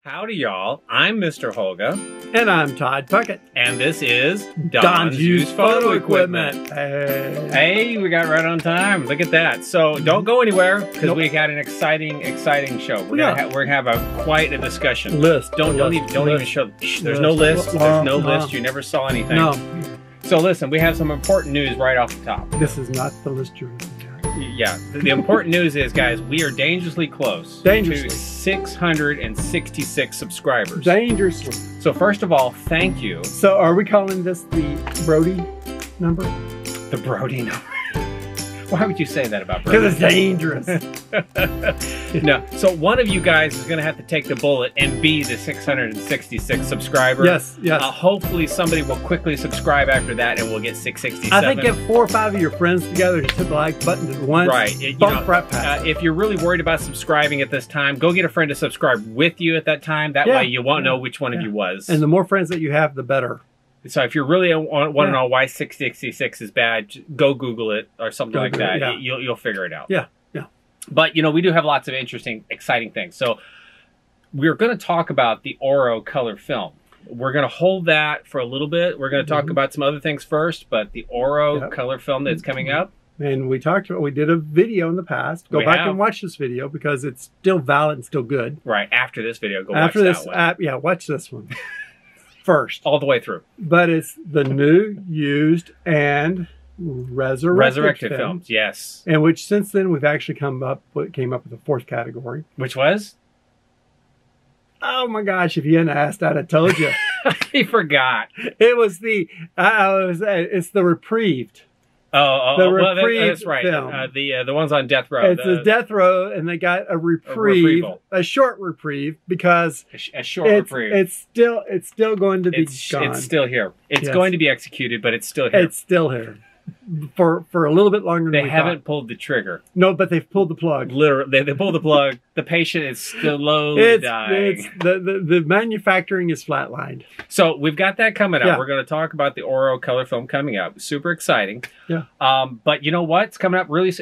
Howdy, y'all. I'm Mr. Holga. And I'm Todd Puckett. And this is Don's Used Photo Equipment. Hey, we got right on time. Look at that. So don't go anywhere because we got an exciting show. We're gonna have quite a discussion. Don't even show. There's no list. There's no list. You never saw anything. No. So listen, we have some important news right off the top. This is not the list you're looking at. Yeah, the important news is, guys, we are dangerously close to 666 subscribers. Dangerously. So first of all, thank you. So are we calling this the Brody number? The Brody number. Why would you say that about Brody? Because it's dangerous. No. So one of you guys is going to have to take the bullet and be the 666 subscriber. Yes, yes. Hopefully somebody will quickly subscribe after that and we'll get 667. I think get 4 or 5 of your friends together to hit the like button at once. Right. If you're really worried about subscribing at this time, go get a friend to subscribe with you at that time. That way you won't know which one of you was. And the more friends that you have, the better. So if you're really want to know why 666 is bad, go Google it or something like that. Yeah. You'll figure it out. Yeah, yeah. But, you know, we do have lots of interesting, exciting things. So we're going to talk about the ORWO color film. We're going to hold that for a little bit. We're going to talk about some other things first, but the ORWO color film that's coming up. And we did a video in the past. Go back and watch this video because it's still valid and still good. Right. After this video, go watch that one. Yeah, watch this one. First. All the way through. But it's the new, used, and resurrected films. Yes. And which since then we've actually came up with the 4th category. Which was? Oh my gosh, if you hadn't asked that, I told you. He forgot. It was it's the reprieved. That's right. Film. The ones on death row. It's a death row, and they got a reprieve, a short reprieve, because it's still going to be gone. It's still here. It's going to be executed, but it's still here. It's still here for a little bit longer. They haven't pulled the trigger. No, but they've pulled the plug. Literally, they pulled the plug. The patient is slowly dying. The manufacturing is flatlined. So we've got that coming up. We're going to talk about the ORWO color film coming up. Super exciting. Yeah. But you know what's coming up really?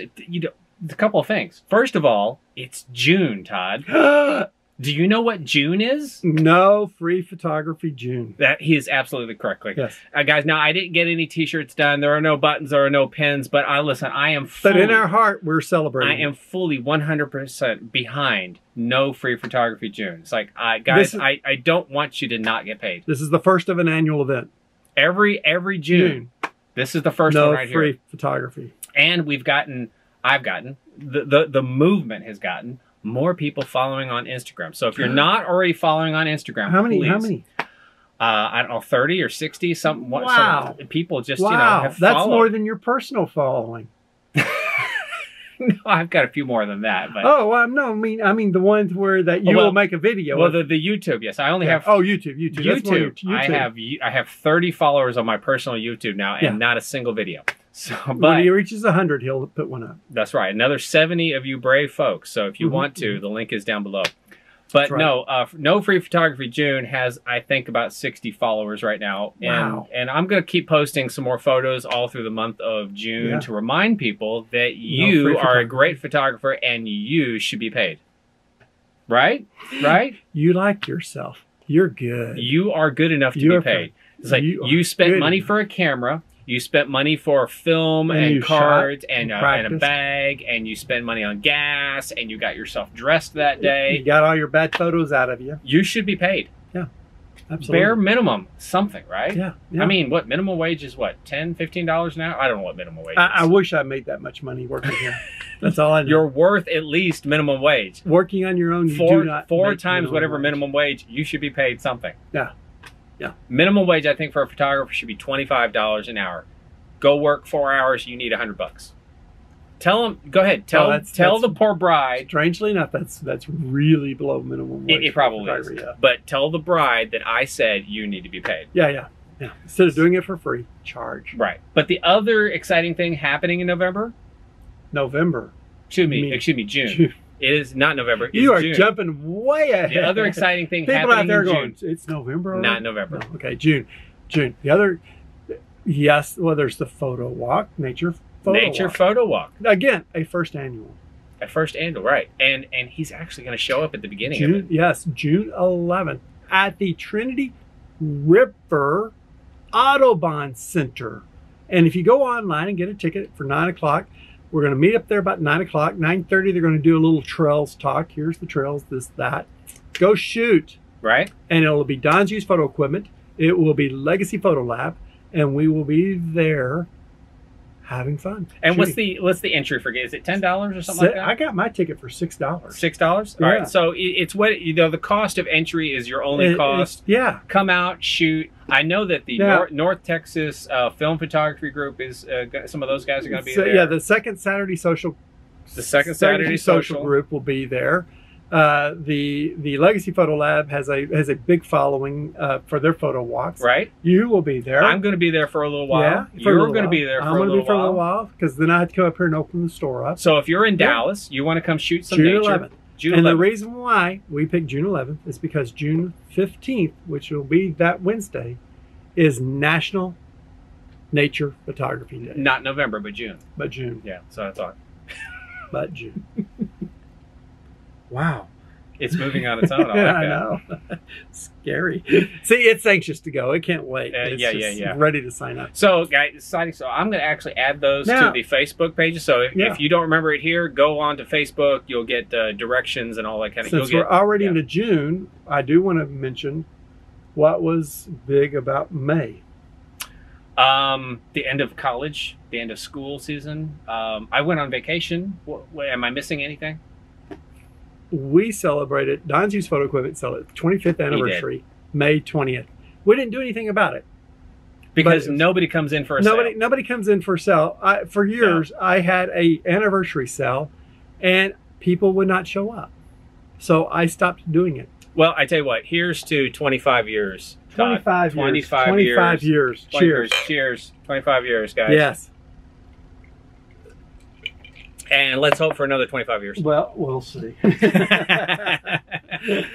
A couple of things. First of all, it's June, Todd. Do you know what June is? NoFreePhotographyJune. That he is absolutely correct. Yes. Guys, now I didn't get any t-shirts done. There are no buttons, there are no pins, but listen, I am fully... But in our heart, we're celebrating. I am fully 100% behind NoFreePhotographyJune. It's like, guys, I don't want you to not get paid. This is the first of an annual event. Every June. This is the first one right here. No free photography. And I've gotten, the movement has gotten more people following on Instagram. So if you're not already following on Instagram, how many? I don't know, 30 or 60, something. Wow. Some people just, have that's followed. more than your personal following. No, I've got a few more than that. But no, I mean the ones where you will make a video. Well, the YouTube, yes. I only have. Oh, YouTube. YouTube. I have 30 followers on my personal YouTube now, and not a single video. So, but when he reaches 100, he'll put one up. That's right. Another 70 of you brave folks. So if you want to, the link is down below. But no, NoFreePhotographyJune has, I think, about 60 followers right now. Wow. And I'm going to keep posting some more photos all through the month of June to remind people that you are a great photographer and you should be paid. Right? Right? You like yourself. You're good. You are good enough to be paid. It's like you spent money for a camera. You spent money for film and cards and a bag, and you spend money on gas, and you got yourself dressed that day. You got all your bad photos out of you. You should be paid. Yeah, absolutely. Bare minimum something, right? Yeah. I mean, what, minimum wage is what, $10, $15 an hour? I don't know what minimum wage is. I wish I made that much money working here. That's all I know. You're worth at least minimum wage. Working on your own, you do not four times whatever minimum wage, you should be paid something. Yeah. Yeah. Minimum wage, I think, for a photographer should be $25 an hour. Go work 4 hours, you need $100. Tell them, go ahead, tell the poor bride. Strangely enough, that's really below minimum wage. It probably is. Yeah. But tell the bride that I said you need to be paid. Yeah. Instead of doing it for free, charge. Right. But the other exciting thing happening in November? Excuse me, June. It is not November. It's you are June. Jumping way ahead. The other exciting thing People happening out there in going, June. it's November already? Not November. No, okay, June. The other, yes, well, there's the photo walk, nature photo walk. Photo walk. Again, a first annual. First annual, right? And he's actually going to show up at the beginning June, of it. Yes, June 11th at the Trinity River Autoban Center. And if you go online and get a ticket for 9 o'clock, we're going to meet up there about 9 o'clock. 9:30, they're going to do a little trails talk. Here's the trails, this, that. Go shoot. Right. And it'll be Don's Used Photo Equipment. It will be Legacy Photo Lab. And we will be there having fun. And what's the entry for? Is it $10 or something like that? I got my ticket for $6. $6? Yeah. All right. So it's what, the cost of entry is your only cost. Yeah. Come out, shoot. I know that the North Texas Film Photography Group is, some of those guys are going to be there. Yeah, the second Saturday social. The second Saturday social group will be there. The Legacy Photo Lab has a big following for their photo walks. Right. You will be there. I'm going to be there for a little while. Yeah, you're going to be there for a little while. I'm going to be for a little while because then I have to come up here and open the store up. So if you're in Dallas, you want to come shoot some June nature. 11th. June 11th. And the reason why we picked June 11th is because June 15th, which will be that Wednesday, is National Nature Photography Day. Not November, but June. But June. Yeah, so I thought. But June. Wow. It's moving on its own. I like I know. Scary. See, it's anxious to go. It can't wait. It's ready to sign up. So, guys, exciting. So, I'm going to actually add those to the Facebook pages. So, if you don't remember it here, go on to Facebook. You'll get directions and all that kind of stuff. Since we're already into June, I do want to mention what was big about May. The end of college, the end of school season. I went on vacation. Am I missing anything? We celebrated, Don's Used Photo Equipment celebrated 25th anniversary, May 20th. We didn't do anything about it. Because nobody comes in for a sale. Nobody comes in for a sale. For years, I had a anniversary sale, and people would not show up. So I stopped doing it. Well, I tell you what, here's to 25 years. 25 years. 25 years. Cheers. Cheers. 25 years, guys. Yes. And let's hope for another 25 years. Well, we'll see. I don't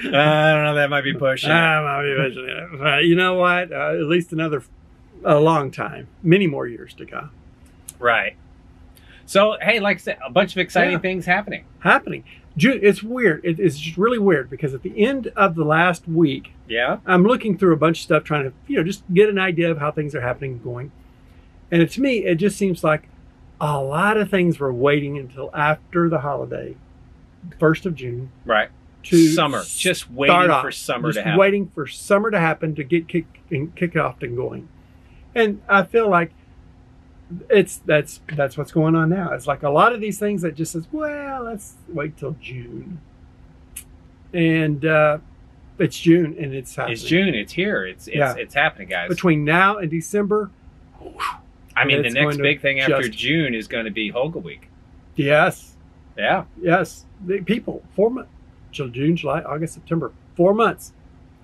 know. That might be pushing. You know what? At least a long time. Many more years to come. Right. So, hey, like I said, a bunch of exciting things happening. June, it's weird. It's just really weird because at the end of the last week, I'm looking through a bunch of stuff trying to, just get an idea of how things are happening and going. And to me, it just seems like a lot of things were waiting until after the holiday, 1st of June. Right. To summer. Just waiting for summer to happen. Waiting for summer to happen to get kick off and going. And I feel like that's what's going on now. It's like a lot of these things that just says, well, let's wait till June. And it's June and it's happening. It's June. It's here. It's happening, guys. Between now and December. I mean, the next big thing after June is going to be Holga Week. Yes. Yeah. Yes. The people, 4 months. June, July, August, September. 4 months.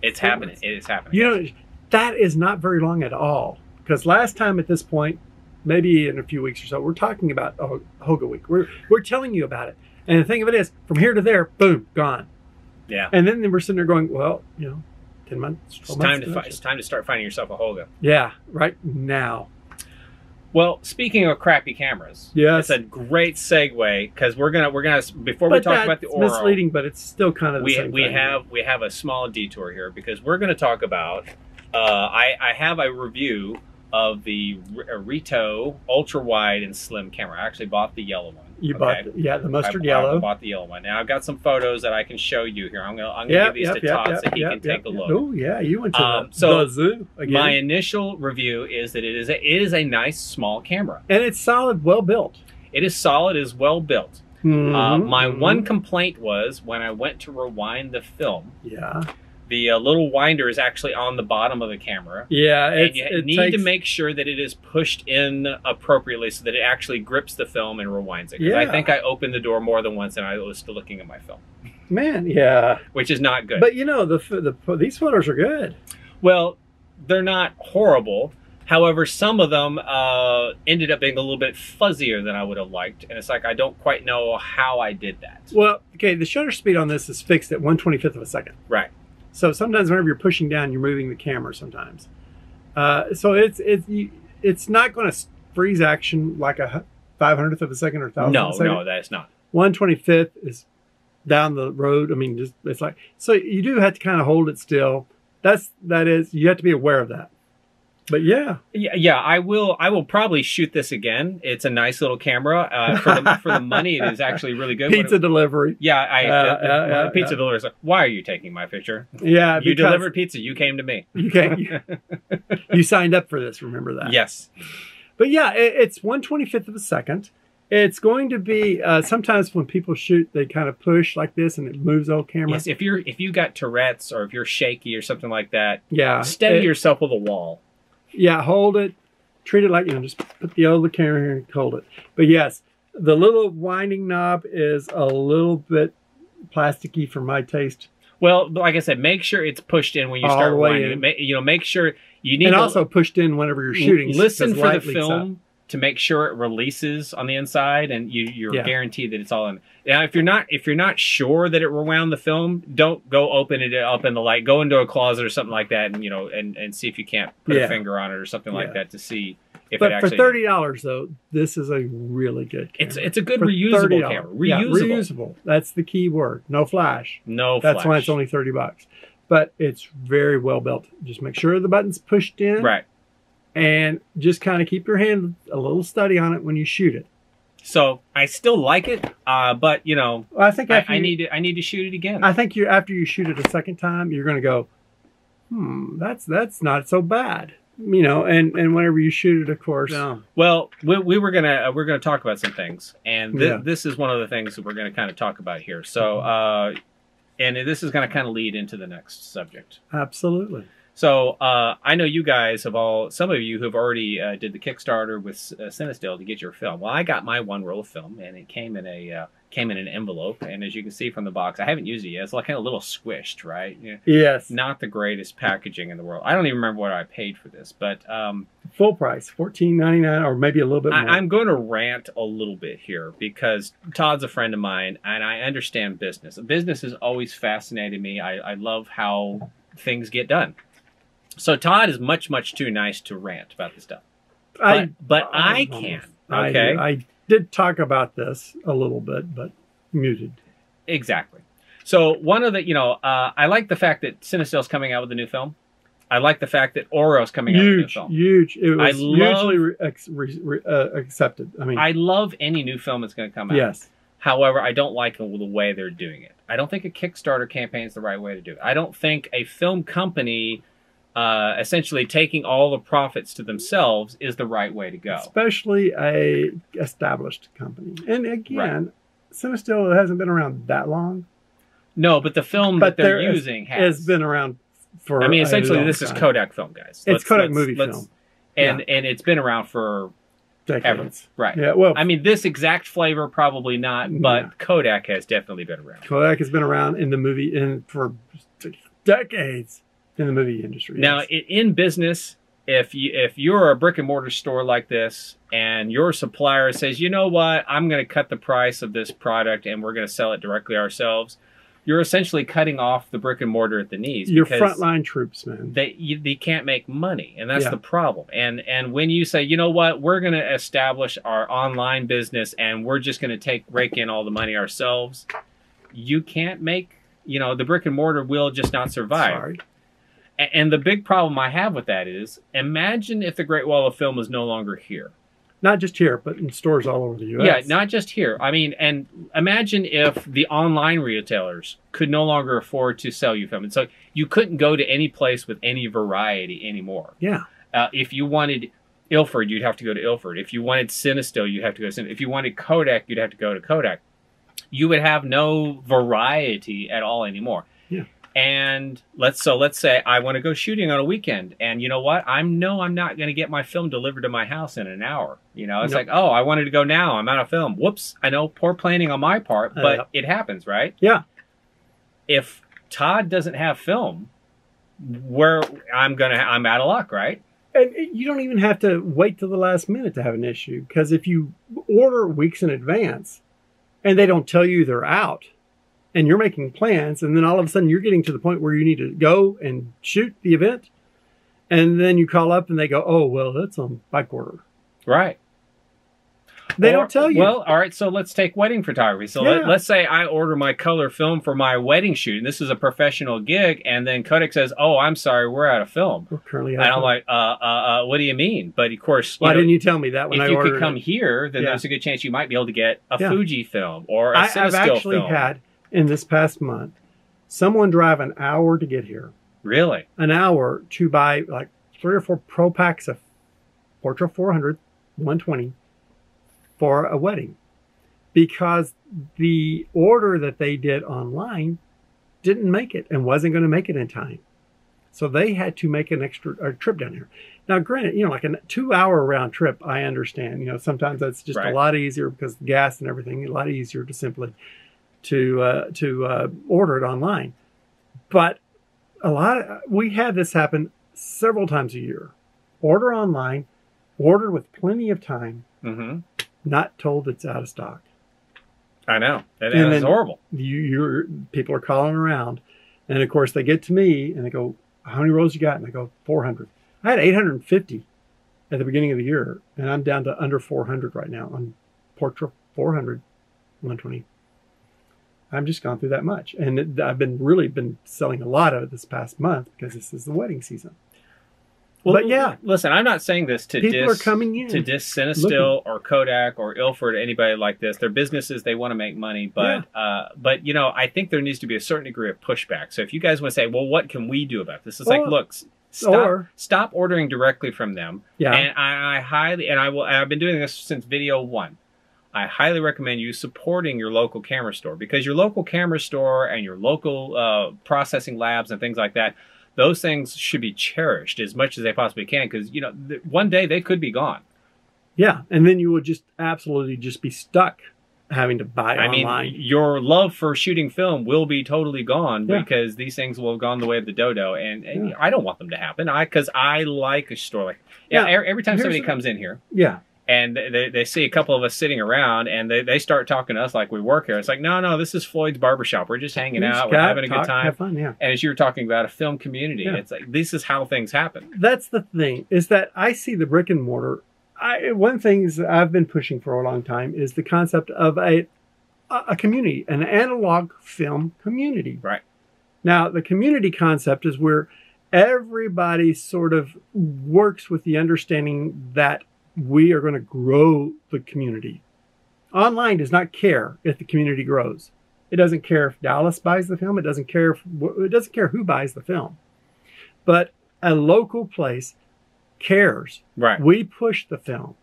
It's happening. It is happening. That is not very long at all. Because last time at this point, maybe in a few weeks or so, we're talking about Holga Week. We're telling you about it. And the thing of it is, from here to there, boom, gone. Yeah. And then we're sitting there going, well, 10 months, 12 months. It's time to start finding yourself a Holga. Yeah, right now. Well, speaking of crappy cameras, it's a great segue because we're gonna before we talk about the ORWO, misleading, but it's still kind of the same thing. We have a small detour here because we're going to talk about. I have a review of the RETO Ultra Wide and Slim camera. I actually bought the yellow one. You bought the mustard yellow. I bought the yellow one. Now I've got some photos that I can show you here. I'm gonna give these to Todd so he can take a look. Oh yeah, you went to the zoo again. My initial review is that it is a nice small camera, and it's solid, well built. It is solid, is well built. My one complaint was when I went to rewind the film. Yeah. The little winder is actually on the bottom of the camera. Yeah, and you need to make sure that it is pushed in appropriately so that it actually grips the film and rewinds it. Because I think I opened the door more than once and I was still looking at my film. Man, yeah. Which is not good. But these photos are good. Well, they're not horrible. However, some of them ended up being a little bit fuzzier than I would have liked. And it's like, I don't quite know how I did that. Well, okay, the shutter speed on this is fixed at 1/25 of a second. Right. So sometimes whenever you're pushing down, you're moving the camera sometimes. So it's not going to freeze action like a 500th of a second or 1000th of a second. No, that's not. 1/25 is down the road. I mean, just it's like, so you do have to kind of hold it still. That is, you have to be aware of that. But yeah, I will probably shoot this again. It's a nice little camera. For the money, it is actually really good. Pizza delivery. Yeah, pizza delivery. So why are you taking my picture? Yeah, you delivered pizza. You came to me. You signed up for this. Remember that? Yes. But yeah, it's 1/25 of a second. It's going to be sometimes when people shoot, they kind of push like this, and it moves the whole camera. Yes, if you got Tourette's or if you're shaky or something like that, yeah, steady yourself with a wall. Yeah, hold it. Treat it like, just put the other camera here and hold it. But yes, the little winding knob is a little bit plasticky for my taste. Well, like I said, make sure it's pushed in when you start winding. Make sure you need. And also pushed in whenever you're shooting. Listen for the film to make sure it releases on the inside, and you're guaranteed that it's all in. Now, if you're not sure that it rewound the film, don't go open it up in the light. Go into a closet or something like that, and and see if you can't put a finger on it or something like that to see if it actually. But for $30 though, this is a really good camera. It's a good reusable camera. Reusable. That's the key word. No flash. No flash. That's why it's only $30. But it's very well built. Just make sure the button's pushed in. Right. And just kind of keep your hand a little steady on it when you shoot it. So I still like it, but I think I need to shoot it again. I think after you shoot it a second time, you're going to go, that's not so bad, And whenever you shoot it, of course. Yeah. Well, we're gonna talk about some things, and this is one of the things that we're gonna kind of talk about here. So, and this is gonna kind of lead into the next subject. Absolutely. So I know you guys some of you have already did the Kickstarter with CineStill to get your film. Well, I got my one roll of film, and it came in an envelope. And as you can see from the box, I haven't used it yet. It's like kind of a little squished, right? Yes. Not the greatest packaging in the world. I don't even remember what I paid for this, but full price, $14.99, or maybe a little bit more. I'm going to rant a little bit here because Todd's a friend of mine, and I understand business. Business has always fascinated me. I love how things get done. So Todd is much, much too nice to rant about this stuff. But I can. Okay. I did talk about this a little bit, but muted. Exactly. So one of the, I like the fact that CineStill's coming out with a new film. I like the fact that ORWO's coming out with a new film. Huge. It was hugely accepted. I love any new film that's going to come out. Yes. However, I don't like the way they're doing it. I don't think a Kickstarter campaign is the right way to do it. I don't think a film company essentially taking all the profits to themselves is the right way to go. Especially a established company. And again, CineStill hasn't been around that long. No, but the film that they're using has been around for essentially this is Kodak film, guys. It's Kodak movie film. And it's been around for decades. Ever. Right. Yeah, well, this exact flavor probably not, but Kodak has definitely been around. Kodak has been around in the movie for decades. In the movie industry. Now, in business, if you're a brick and mortar store like this, and your supplier says, you know what, I'm going to cut the price of this product, and we're going to sell it directly ourselves, you're essentially cutting off the brick and mortar at the knees. Your frontline troops, man. They can't make money, and that's the problem. And when you say, you know what, we're going to establish our online business, and we're just going to rake in all the money ourselves, you can't make, the brick and mortar will just not survive. Sorry. And the big problem I have with that is, imagine if the Great Wall of Film is no longer here. Not just here, but in stores all over the U.S. Yeah, not just here. And imagine if the online retailers could no longer afford to sell you film. And so you couldn't go to any place with any variety anymore. Yeah. If you wanted Ilford, you'd have to go to Ilford. If you wanted CineStill, you'd have to go to CineStill. If you wanted Kodak, you'd have to go to Kodak. You would have no variety at all anymore. Yeah. And let's say I want to go shooting on a weekend, and you know what? I'm not going to get my film delivered to my house in an hour. It's like, oh, I wanted to go now. I'm out of film. Whoops. I know, poor planning on my part, but it happens, right? Yeah. If Todd doesn't have film, I'm out of luck, right? And you don't even have to wait till the last minute to have an issue, because if you order weeks in advance and they don't tell you they're out, and you're making plans, and then all of a sudden you're getting to the point where you need to go and shoot the event, and then you call up and they go, oh, well, that's on back order. Right. They don't tell you. Well, all right, so let's take wedding photography. So let's say I order my color film for my wedding shoot, and this is a professional gig, and then Kodak says, oh, I'm sorry, we're out of film. We're currently out of film. And I'm like, what do you mean? But of course, why didn't you tell me that when I ordered it? If you could come here, then there's a good chance you might be able to get a Fuji film or a Cinestill film. I've actually had, in this past month, someone drive an hour to get here. Really? An hour to buy like 3 or 4 pro packs of Portra 400, 120 for a wedding, because the order that they did online didn't make it and wasn't going to make it in time. So they had to make an extra trip down here. Now, granted, you know, like a 2-hour round trip, I understand. You know, sometimes that's just a lot easier because the gas and everything, a lot easier to simply order it online. But we had this happen several times a year. Order online, order with plenty of time, not told it's out of stock. I know. And it's horrible. People are calling around. And of course, they get to me and they go, how many rolls you got? And I go, 400. I had 850 at the beginning of the year, and I'm down to under 400 right now on Portra 400, 120. I'm just gone through that much. And I've really been selling a lot of it this past month because this is the wedding season. Well, but yeah, listen, I'm not saying this to people are coming in to diss Cinestill or Kodak or Ilford or anybody like this. They're businesses; they want to make money, but you know, I think there needs to be a certain degree of pushback. So if you guys want to say, well, what can we do about this? It's like, look, stop ordering directly from them. Yeah, and I've been doing this since video 1. I highly recommend you supporting your local camera store, because your local camera store and your local processing labs and things like that, those things should be cherished as much as they possibly can, because, you know, one day they could be gone. Yeah, and then you would just absolutely just be stuck having to buy online. I mean, your love for shooting film will be totally gone because these things will have gone the way of the dodo, and I don't want them to happen. Because I like a store like every time somebody comes in here. Yeah. And they see a couple of us sitting around, and they start talking to us like we work here. It's like, no, this is Floyd's barbershop. We're just hanging out. We're having a good time. Have fun, yeah. And as you were talking about a film community, it's like, this is how things happen. That's the thing, is that I see the brick and mortar. One thing I've been pushing for a long time is the concept of a community, an analog film community. Right. Now, the community concept is where everybody sort of works with the understanding that we are going to grow the community. Online does not care if the community grows. It doesn't care if Dallas buys the film. It doesn't care who buys the film. But a local place cares. Right. We push the film.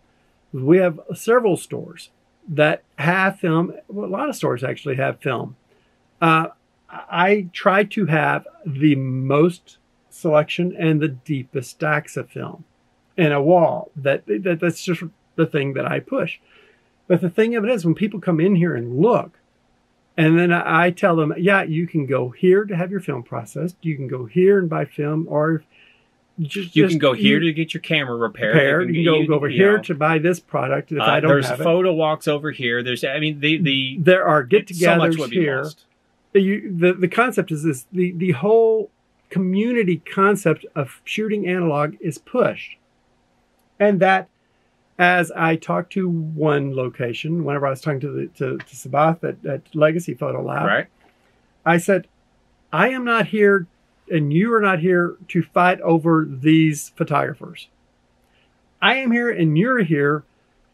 We have several stores that have film. Well, a lot of stores actually have film. I try to have the most selection and the deepest stacks of film in a wall. That's just the thing that I push. But the thing of it is, when people come in here and look, and then I tell them, yeah, you can go here to have your film processed. You can go here and buy film, or you can go here to get your camera repaired. You can go over here to buy this product if I don't have it. There's photo walks over here. There are get-togethers here. The concept is this: the whole community concept of shooting analog is pushed. And that, as I talked to one location, whenever I was talking to Sabath at Legacy Photo Lab, I said, I am not here, and you are not here to fight over these photographers. I am here, and you're here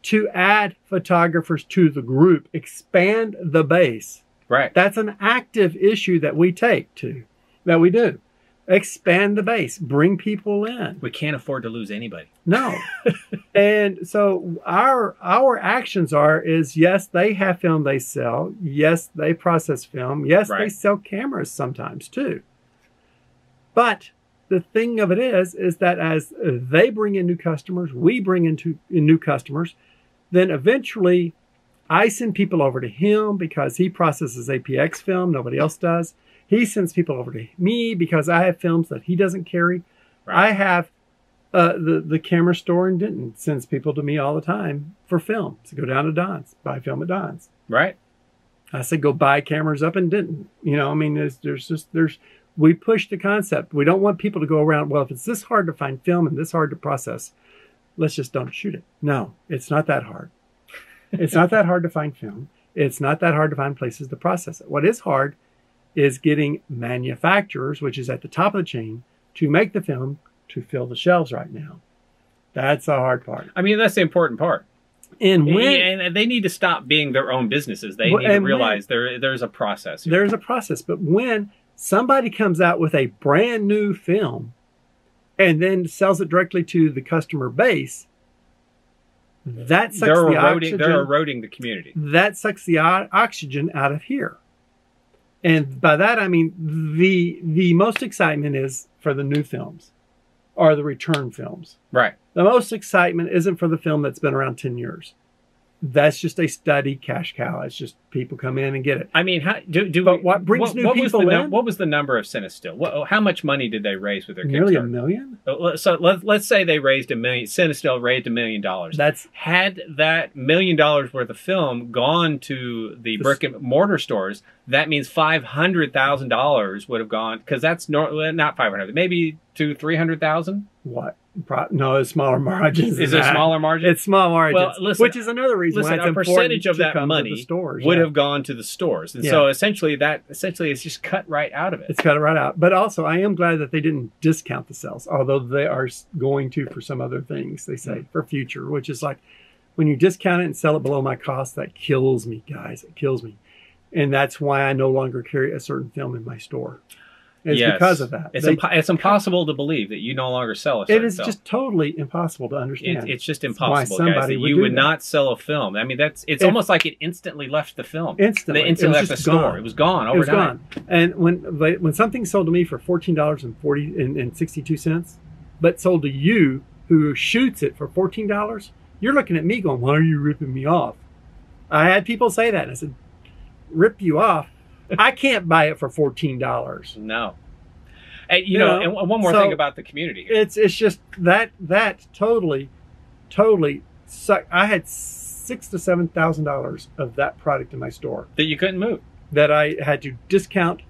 to add photographers to the group, expand the base. Right. That's an active issue that we do. Expand the base, bring people in. We can't afford to lose anybody. No. And so our actions is yes, they have film they sell. Yes, they process film. Yes, they sell cameras sometimes too. But the thing of it is that as they bring in new customers, we bring in new customers, then eventually I send people over to him because he processes APX film. Nobody else does. He sends people over to me because I have films that he doesn't carry. Right. I have the camera store in Denton sends people to me all the time for film. So go down to Don's, buy film at Don's. Right. I said, go buy cameras up in Denton. You know, I mean, we push the concept. We don't want people to go around, well, if it's this hard to find film and this hard to process, let's just don't shoot it. No, it's not that hard. It's not that hard to find film. It's not that hard to find places to process it. What is hard is getting manufacturers, which is at the top of the chain, to make the film to fill the shelves right now. That's the hard part. I mean, that's the important part. And they need to stop being their own businesses. They need to realize there's a process here. There's a process. But when somebody comes out with a brand new film and then sells it directly to the customer base, that sucks the oxygen. They're eroding the community. That sucks the oxygen out of here. And by that, I mean the most excitement is for the new films or the return films. Right. The most excitement isn't for the film that's been around 10 years. That's just a steady cash cow. It's just people come in and get it. I mean, what brings new people in? What was the number of Cinestill? How much money did they raise with their Nearly Kickstarter? $1 million? So let's say they raised $1 million. Cinestill raised $1 million. Had that $1 million worth of film gone to the brick and mortar stores, that means $500,000 would have gone, because that's not 500, maybe $300,000. What? No, it's smaller margins. Is it a smaller margin? It's small margins. Well, listen, which is another reason why it's a important percentage of to that come money to the stores, would have gone to the stores, and so essentially it's just cut right out of it. It's cut right out. But also, I am glad that they didn't discount the sales, although they are going to for some other things. They say for future, which is like when you discount it and sell it below my cost, that kills me, guys. It kills me, and that's why I no longer carry a certain film in my store. It's because of that. It's impossible to believe that you no longer sell a certain film. It is just totally impossible to understand. It's just impossible, guys, that you would not sell a film. I mean, it's almost like it instantly left the film. Instantly. It instantly left the store. It was gone overnight. It was gone. And when something's sold to me for $14.62, but sold to you who shoots it for $14, you're looking at me going, why are you ripping me off? I had people say that, and I said, rip you off? I can't buy it for $14. No. And, you know, and one more thing about the community here. It's just that totally sucked. I had $6,000 to $7,000 of that product in my store that you couldn't move, that I had to discount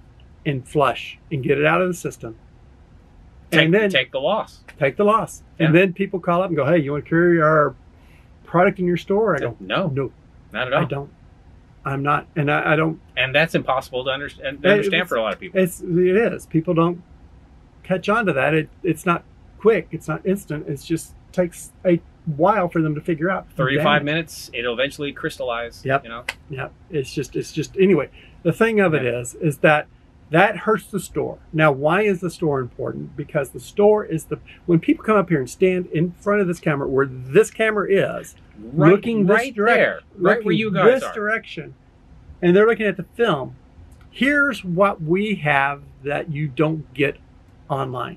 and flush and get it out of the system. And then take the loss. Take the loss. Yeah. And then people call up and go, hey, you want to carry our product in your store? I go, no, not at all. I don't. I'm not, and I don't. And that's impossible to understand for a lot of people. It is. People don't catch on to that. It's not quick. It's not instant. It just takes a while for them to figure out. 35 minutes. It'll eventually crystallize. Yep. You know. Yep. It's just. Anyway, the thing of it is that hurts the store. Now, why is the store important? Because the store is when people come up here and stand in front of this camera, where this camera is, looking this direction, right where you guys are, direction, and they're looking at the film. Here's what we have that you don't get online.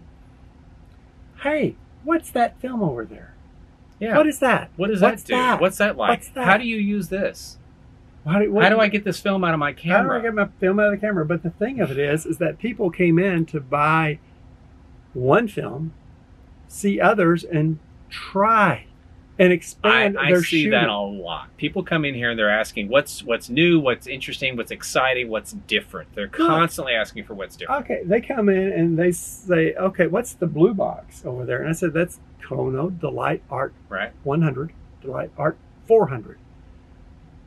Hey, what's that film over there? Yeah. What is that? What does that do? What's that like? What's that? How do you use this? How do I get this film out of my camera? How do I get my film out of the camera? But the thing of it is that people came in to buy one film, see others, and try and expand their shooting. I see that a lot. People come in here and they're asking what's new, what's interesting, what's exciting, what's different. They're constantly asking for what's different. Okay, they come in and they say, okay, what's the blue box over there? And I said, that's Kono Delight Art 100, Delight Art 400.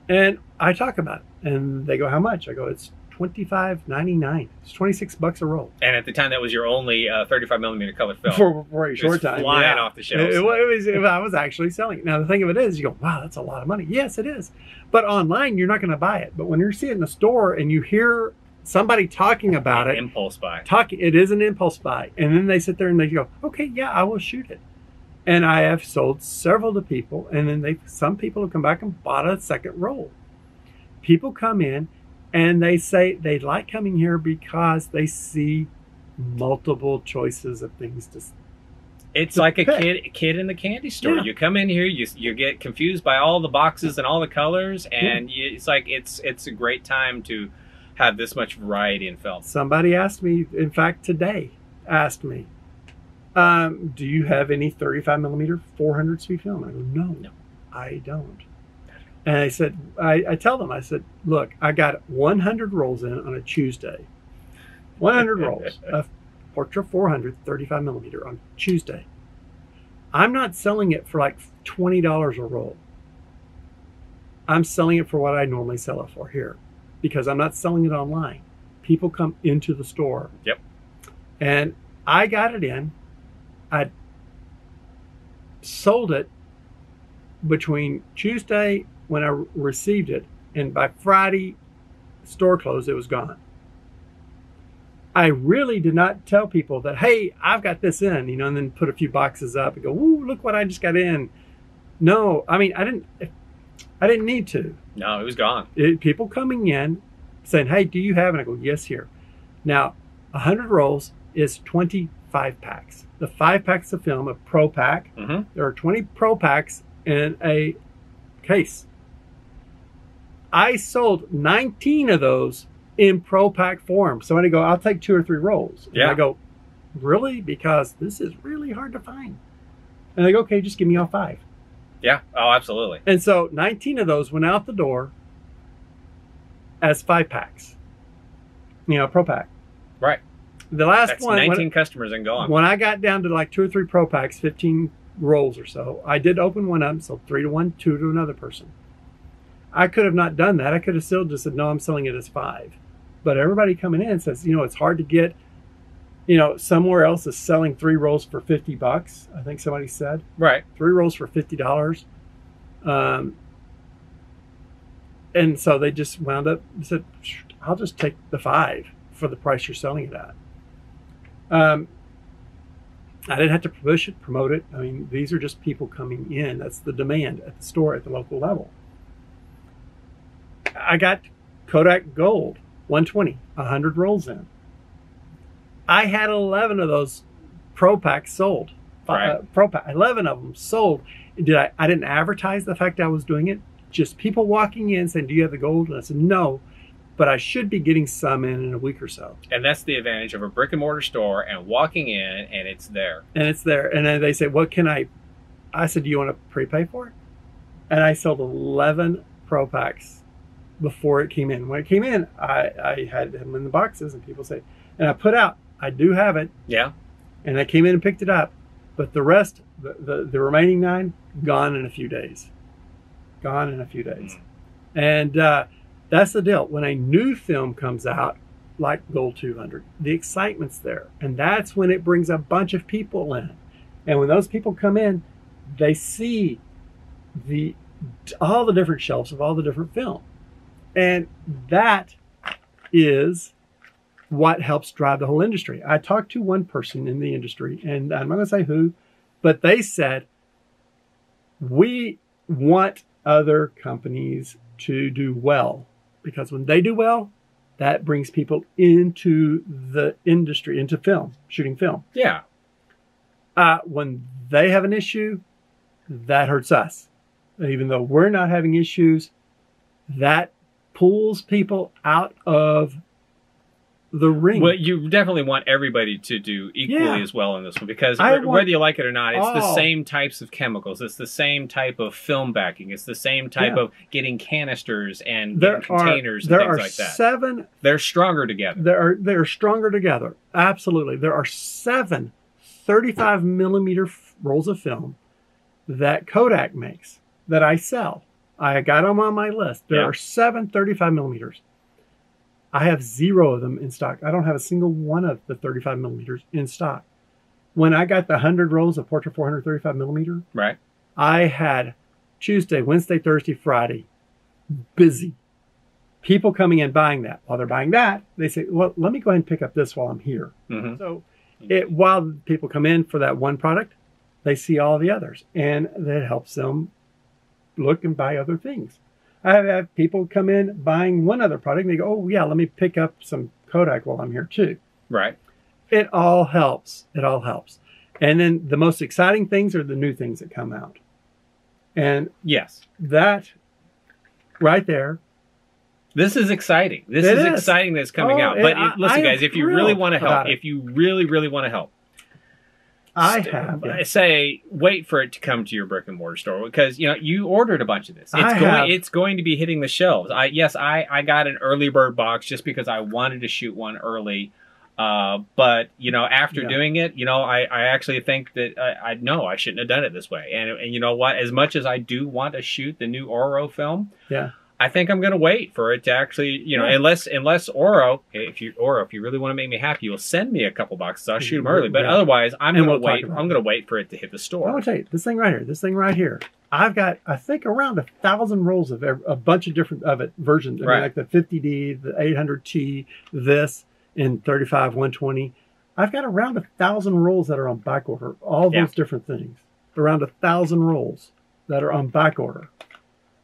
And I talk about it, and they go, how much? I go, it's $25.99. It's $26 a roll. And at the time, that was your only 35mm color film for a short time. Flying off the shelves. I was actually selling it. Now the thing of it is, you go, wow, that's a lot of money. Yes, it is. But online, you're not going to buy it. But when you're seeing it in the store and you hear somebody talking about it, impulse buy. It is an impulse buy, and then they sit there and they go, okay, yeah, I will shoot it. And I have sold several to people, and then some people have come back and bought a second roll. People come in and they say they like coming here because they see multiple choices of things to It's like a kid in the candy store. Yeah. You come in here, you get confused by all the boxes and all the colors, and it's like it's a great time to have this much variety in film. Somebody asked me, in fact, today, asked me, do you have any 35mm 400 speed film? I go, no, I don't. And I said, I tell them, I said, look, I got 100 rolls in on a Tuesday. 100 rolls of Portra 400 35mm on Tuesday. I'm not selling it for like $20 a roll. I'm selling it for what I normally sell it for here, because I'm not selling it online. People come into the store. Yep. And I got it in. I sold it between Tuesday when I received it, and by Friday, store closed, it was gone. I really did not tell people that, hey, I've got this in, you know, and then put a few boxes up and go, ooh, look what I just got in. No, I mean, I didn't need to. No, it was gone. People coming in saying, hey, do you have it? And I go, yes, here. Now, 100 rolls is 25 packs. The 5 packs of film, a Pro Pack. Mm-hmm. There are 20 Pro Packs in a case. I sold 19 of those in Pro Pack form. So when I go, I'll take 2 or 3 rolls. And I go, really? Because this is really hard to find. And they go, okay, just give me all 5. Yeah. Oh, absolutely. And so 19 of those went out the door as 5 packs. You know, Pro Pack. Right. The last That's one, 19 customers and gone. When I got down to like 2 or 3 Pro Packs, 15 rolls or so, I did open one up, sold 3 to one, 2 to another person. I could have not done that. I could have still just said, no, I'm selling it as 5. But everybody coming in says, you know, it's hard to get, you know, somewhere else is selling 3 rolls for $50. I think somebody said. Right. 3 rolls for $50. And so they just wound up and said, I'll just take the 5 for the price you're selling it at. I didn't have to promote it. I mean, these are just people coming in. That's the demand at the store at the local level. I got Kodak Gold 120, 100 rolls in. I had 11 of those Pro Packs sold. Right. Pro Pack, 11 of them sold. I didn't advertise the fact I was doing it. Just people walking in saying, do you have the gold? And I said, no, but I should be getting some in a week or so. And that's the advantage of a brick and mortar store and walking in and it's there. And it's there. And then they say, what can I said, do you want to prepay for it? And I sold 11 Pro Packs before it came in. When it came in, I had them in the boxes and people say, and I put out, I do have it. Yeah. And I came in and picked it up. But the rest, the remaining 9, gone in a few days. Gone in a few days. And that's the deal. When a new film comes out, like Gold 200, the excitement's there. And that's when it brings a bunch of people in. And when those people come in, they see all the different shelves of all the different film. And that is what helps drive the whole industry. I talked to one person in the industry, and I'm not going to say who, but they said, we want other companies to do well, because when they do well, that brings people into the industry, into film, shooting film. Yeah. When they have an issue, that hurts us. Even though we're not having issues, that pulls people out of the ring. Well, you definitely want everybody to do equally as well in this one, because whether you like it or not, it's the same types of chemicals. It's the same type of film backing. It's the same type of getting canisters and getting containers and things like that. They're stronger together. They're stronger together. Absolutely. There are 7 35 millimeter rolls of film that Kodak makes that I sell. I got them on my list. There are 7 35 millimeters. I have 0 of them in stock. I don't have a single one of the 35 millimeters in stock. When I got the 100 rolls of Portra 400 35 millimeter, right, I had Tuesday, Wednesday, Thursday, Friday, busy. People coming in buying that. While they're buying that, they say, well, let me go ahead and pick up this while I'm here. Mm-hmm. So while people come in for that one product, they see all the others, and that helps them look and buy other things. I have people come in buying one other product, and they go, oh, yeah, let me pick up some Kodak while I'm here, too. Right. It all helps. It all helps. And then the most exciting things are the new things that come out. And yes, that right there. This is exciting. This is exciting that's coming out. But listen, guys, if you really want to help, if you really, really want to help, say wait for it to come to your brick and mortar store, because you ordered a bunch of this. It's going to be hitting the shelves. I got an early bird box just because I wanted to shoot one early. But you know, after doing it, you know, I actually think that I shouldn't have done it this way. And you know what? As much as I do want to shoot the new ORWO film, I think I'm going to wait for it to actually, you know, unless ORWO, if you really want to make me happy, you'll send me a couple boxes. I'll shoot them early. But otherwise, I'm going to wait. I'm going to wait for it to hit the store. I will tell you, this thing right here. I've got, I think, around 1,000 rolls of a bunch of different versions. I mean, like the 50D, the 800T, this in 35, 120. I've got around 1,000 rolls that are on back order. All those different things. Around 1,000 rolls that are on back order.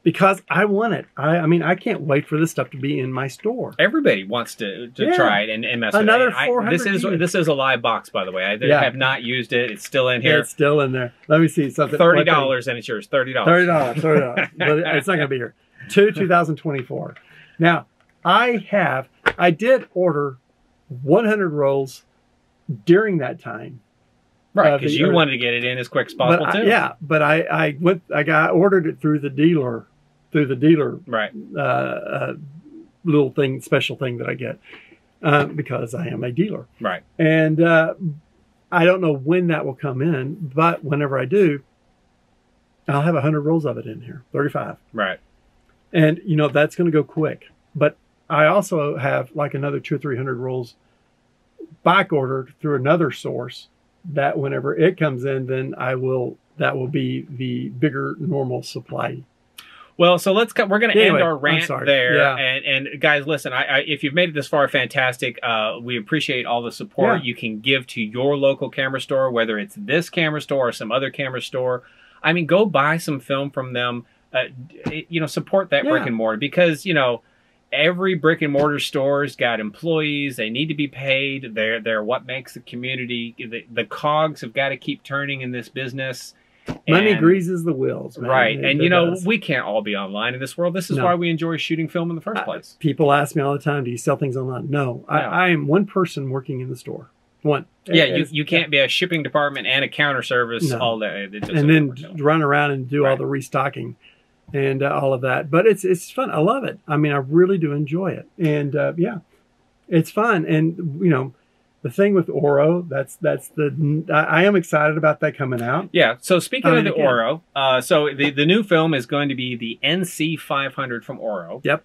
Because I want it. I mean, I can't wait for this stuff to be in my store. Everybody wants to try it and mess with it. Another 400. This is a live box, by the way. I have not used it. It's still in here. It's still in there. Let me see something. $30 and it's yours. $30. $30. But it's not going to be here. 2024. Now, I did order 100 rolls during that time. Right, because you wanted to get it in as quick as possible too. Yeah, but I ordered it through the dealer, right? Little thing, special thing that I get because I am a dealer, right? And I don't know when that will come in, but whenever I do, I'll have 100 rolls of it in here, 35, right? And you know that's going to go quick. But I also have like another 200 or 300 rolls back ordered through another source. That whenever it comes in, then that will be the bigger normal supply. Well, so we're going to end our rant there. Yeah. And guys, listen, if you've made it this far, fantastic. We appreciate all the support you can give to your local camera store, whether it's this camera store or some other camera store. I mean, go buy some film from them. You know, support that brick and mortar because, you know, every brick and mortar store's got employees. They need to be paid. They're what makes the community. The cogs have got to keep turning in this business. Money greases the wheels, man. Right. And, you know, we can't all be online in this world. This is why we enjoy shooting film in the first place. People ask me all the time, do you sell things online? No. I am one person working in the store. One. Yeah, you can't be a shipping department and a counter service all day. And then run around and do all the restocking. And all of that, but it's fun. I love it. I mean, I really do enjoy it, and yeah, it's fun. And you know, the thing with ORWO, I am excited about that coming out. Yeah. So speaking of the ORWO, so the new film is going to be the NC500 from ORWO. Yep.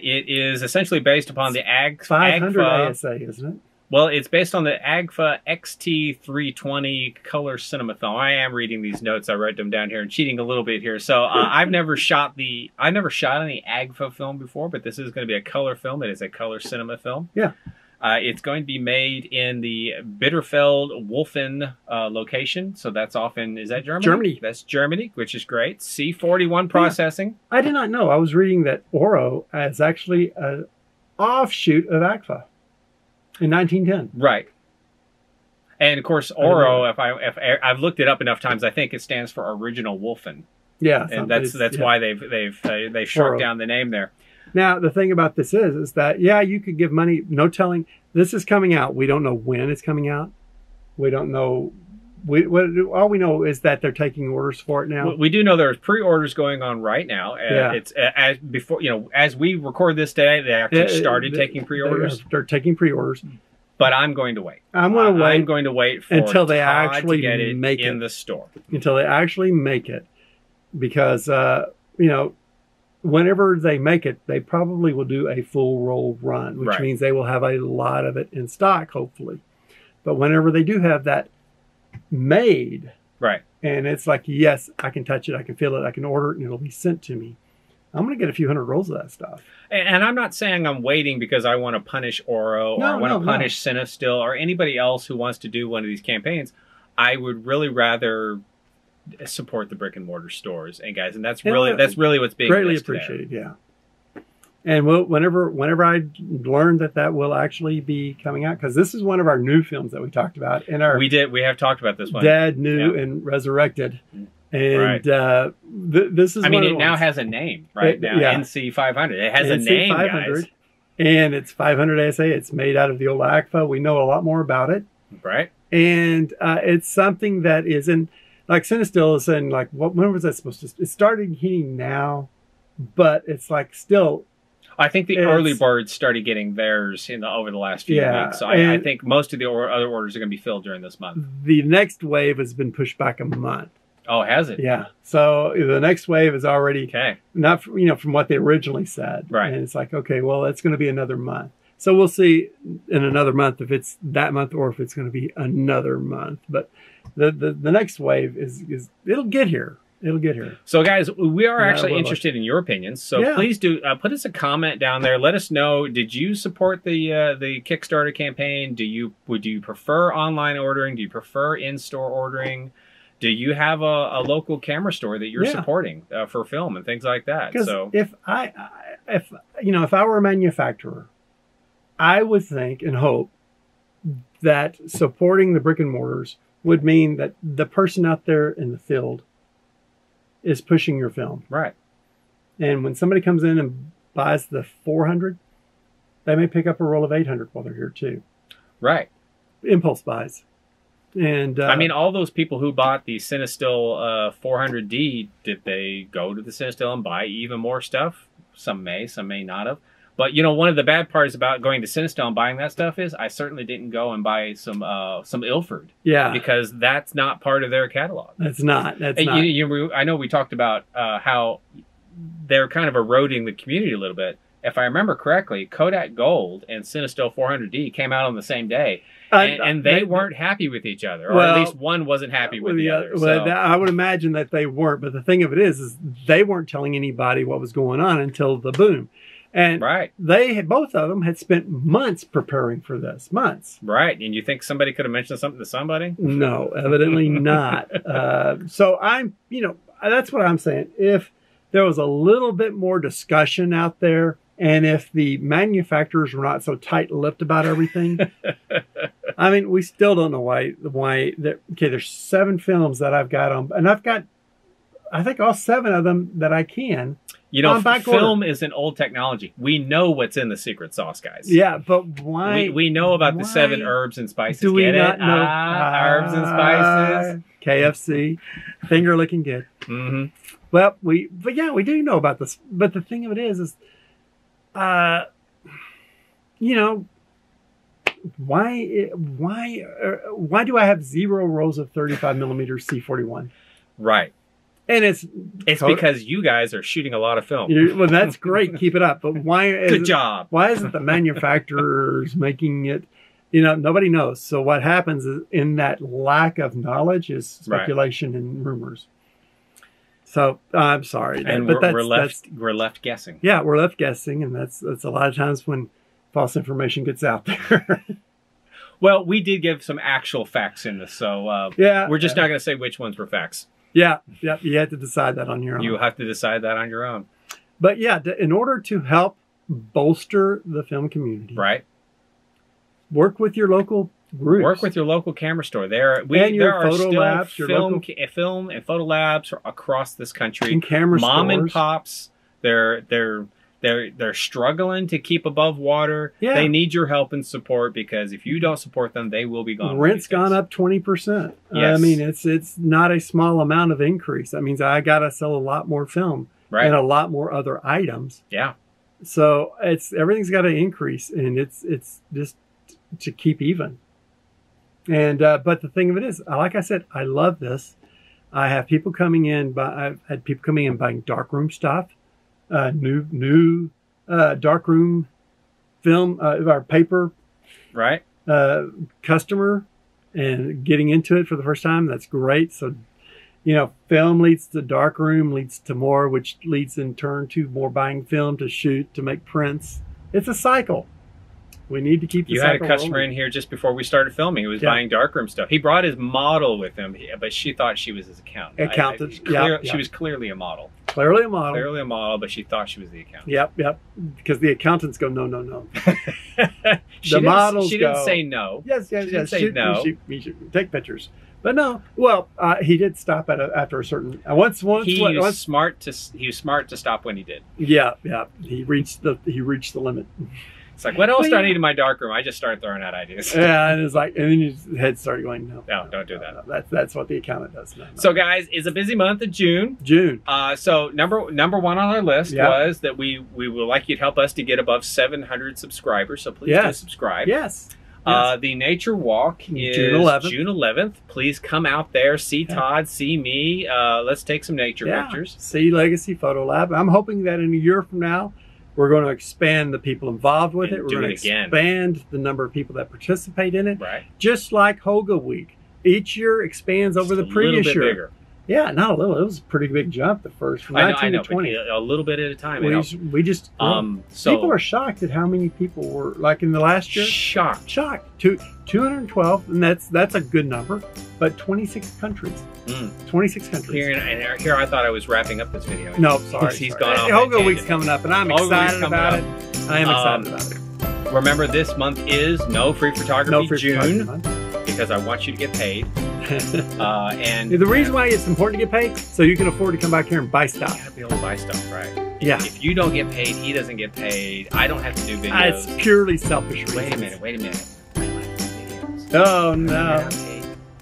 It is essentially based upon the 500 ASA, isn't it? Well, it's based on the AGFA XT320 color cinema film. I am reading these notes. I wrote them down here and cheating a little bit here. So I've never shot any AGFA film before, but this is going to be a color film. It is a color cinema film. Yeah. It's going to be made in the Bitterfeld Wolfen location. So that's off in, is that Germany? Germany. That's Germany, which is great. C41 processing. I did not know. I was reading that ORWO is actually an offshoot of AGFA. In 1910, right? And of course, ORWO. If I've looked it up enough times, I think it stands for Original Wolfen. Yeah, and that's why they've shrunk down the name there. Now the thing about this is that you could give money. No telling. This is coming out. We don't know when it's coming out. We don't know. All we know is that they're taking orders for it now. We do know there's pre-orders going on right now. It's as before, you know, as we record this today, they actually started taking pre-orders. They're taking pre-orders. But I'm going to wait. I'm going to wait for until they Todd actually to get it make in the store. Until they actually make it, because you know, whenever they make it, they probably will do a full roll run, which means they will have a lot of it in stock, hopefully. But whenever they do have that made, and it's like, yes, I can touch it, I can feel it, I can order it, and it'll be sent to me, I'm going to get a few hundred rolls of that stuff. And I'm not saying I'm waiting because I want to punish ORWO or I want to punish Cinestill or anybody else who wants to do one of these campaigns. I would really rather support the brick and mortar stores and guys, and that's really what's being greatly appreciated. Yeah. And whenever I learned that will actually be coming out, because this is one of our new films that we talked about in our we have talked about this one, Dead, New, and Resurrected. And this is, I mean, it now has a name, right? NC500. It has a name, guys. And it's 500 ASA. It's made out of the old AGFA. We know a lot more about it. Right. And it's something that is in, like Cinestill is saying, like, when was that supposed to? It started heating now, but it's like still. I think the early birds started getting theirs over the last few weeks. So I think most of the other orders are going to be filled during this month. The next wave has been pushed back a month. Oh, has it? Yeah. So the next wave is already not, from what they originally said. Right. And it's like, okay, well, it's going to be another month. So we'll see in another month if it's that month or if it's going to be another month. But the next wave is it'll get here. It'll get here. So, guys, we are actually interested in your opinions. So please do put us a comment down there. Let us know. Did you support the Kickstarter campaign? Would you prefer online ordering? Do you prefer in-store ordering? Do you have a local camera store that you're supporting for film and things like that? So, if I were a manufacturer, I would think and hope that supporting the brick and mortars would mean that the person out there in the field is pushing your film. Right. And when somebody comes in and buys the 400, they may pick up a roll of 800 while they're here too. Right. Impulse buys. And I mean, all those people who bought the Cinestill 400D, did they go to the Cinestill and buy even more stuff? Some may not have. But, one of the bad parts about going to Cinestill and buying that stuff is I certainly didn't go and buy some Ilford. Yeah. Because that's not part of their catalog. That's not. I know we talked about how they're kind of eroding the community a little bit. If I remember correctly, Kodak Gold and Cinestill 400D came out on the they weren't happy with each other. Or at least one wasn't happy with the other. Well, I would imagine that they weren't. But the thing of it is they weren't telling anybody what was going on until the boom. And both of them had spent months preparing for this. Months. Right. And you think somebody could have mentioned something to somebody? No, evidently not. So that's what I'm saying. If there was a little bit more discussion out there, and if the manufacturers were not so tight-lipped about everything, I mean, we still don't know why there's 7 films that I've got on, and I've got, I think, all 7 of them that I can. Film is an old technology. We know what's in the secret sauce, guys. Yeah, but why? We know about the 7 herbs and spices. Do we not know? Herbs and spices. KFC. Finger looking good. Mm-hmm. Well, we do know about this. But the thing of it is why do I have 0 rolls of 35mm C41? Right. And it's because you guys are shooting a lot of film. Well, that's great. Keep it up. But Good job. Why isn't the manufacturers making it? Nobody knows. So what happens is, in that lack of knowledge is speculation and rumors. So I'm sorry. And we're left guessing. Yeah, we're left guessing. And that's a lot of times when false information gets out there. Well, we did give some actual facts in this. So we're just not going to say which ones were facts. Yeah. You have to decide that on your own. You have to decide that on your own. But yeah, in order to help bolster the film community, work with your local groups. Work with your local camera store. There are still film and photo labs across this country. And camera Mom stores. And pops. They're struggling to keep above water. Yeah. They need your help and support, because if you don't support them, they will be gone. Rent's gone up 20%. Yes. I mean, it's not a small amount of increase. That means I got to sell a lot more film and a lot more other items. Yeah. So everything's got to increase, and it's just to keep even. And but the thing of it is, like I said, I love this. I have people coming in, I've had people coming in buying darkroom stuff. New darkroom film, our paper customer, and getting into it for the first time. That's great. So, film leads to darkroom, leads to more, which leads in turn to more buying film to shoot, to make prints. It's a cycle. We need to keep the cycle rolling. You had a customer in here just before we started filming who was buying darkroom stuff. He brought his model with him, but she thought she was his accountant. She was clearly a model. Clearly a model. Clearly a model, but she thought she was the accountant. Yep. Because the accountants go, no. She didn't say no. Yes. She didn't say no. We should take pictures. But no. Well, he did stop after a certain. He was smart to stop when he did. Yeah. He reached the limit. It's like, when else do I need in my darkroom? I just started throwing out ideas. Yeah, and it's like, and then your head started going, no, don't do that. No, that's what the accountant does. No. So, guys, it's a busy month of June. So number one on our list was that we would like you to help us to get above 700 subscribers. So please do subscribe. Yes. The nature walk is June 11th. Please come out there, see Todd, see me. Let's take some nature pictures. See Legacy Photo Lab. I'm hoping that in a year from now, we're going to expand the people involved with it. We're going to expand the number of people that participate in it. Right. Just like Holga Week. Each year expands over the previous year. Bigger. Yeah, not a little. It was a pretty big jump the first from 19 to 20. A little bit at a time. We just people are shocked at how many people were like in the last year. Shocked. 212, and that's a good number, but 26 countries. 26 countries. Here I thought I was wrapping up this video. No, sorry. He's gone off. Holga Week's coming up, and I'm excited about it. I am excited about it. Remember, this month is No Free Photography June, because I want you to get paid. And the reason why it's important to get paid, so you can afford to come back here and buy stuff. You gotta be able to buy stuff, right? Yeah. If you don't get paid, he doesn't get paid. I don't have to do videos. It's purely selfish reasons. Wait a minute. Oh no.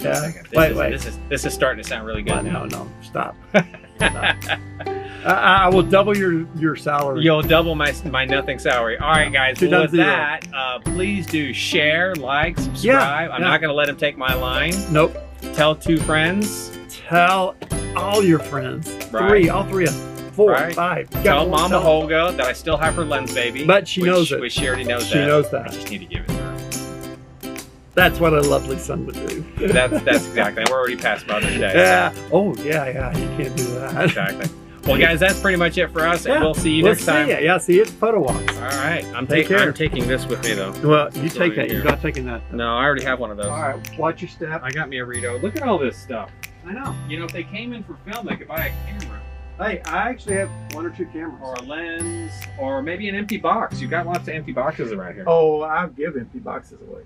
Yeah. Wait. This is starting to sound really good. No. Stop. I will double your salary. You'll double my nothing salary. All right, guys. Well, with that, please do share, like, subscribe. I'm not going to let him take my line. Nope. Tell 2 friends. Tell all your friends. All three of them. 4, 5. Tell Mama Holga that I still have her lens baby. But she knows it. Which she already knows that. She knows that. I just need to give it to her. That's what a lovely son would do. That's exactly. We're already past Mother's Day. Yeah. So. Oh, yeah. You can't do that. Exactly. Well, guys, that's pretty much it for us, and we'll see you next time. Yeah, see you at Photo Walks. All right. I'm taking this with me, though. Well, you take that. You're not taking that. No, I already have one of those. All right. Watch your step. I got me a RETO. Look at all this stuff. I know. You know, if they came in for film, they could buy a camera. Hey, I actually have 1 or 2 cameras. Or a lens, or maybe an empty box. You've got lots of empty boxes around here. Oh, I'll give empty boxes away.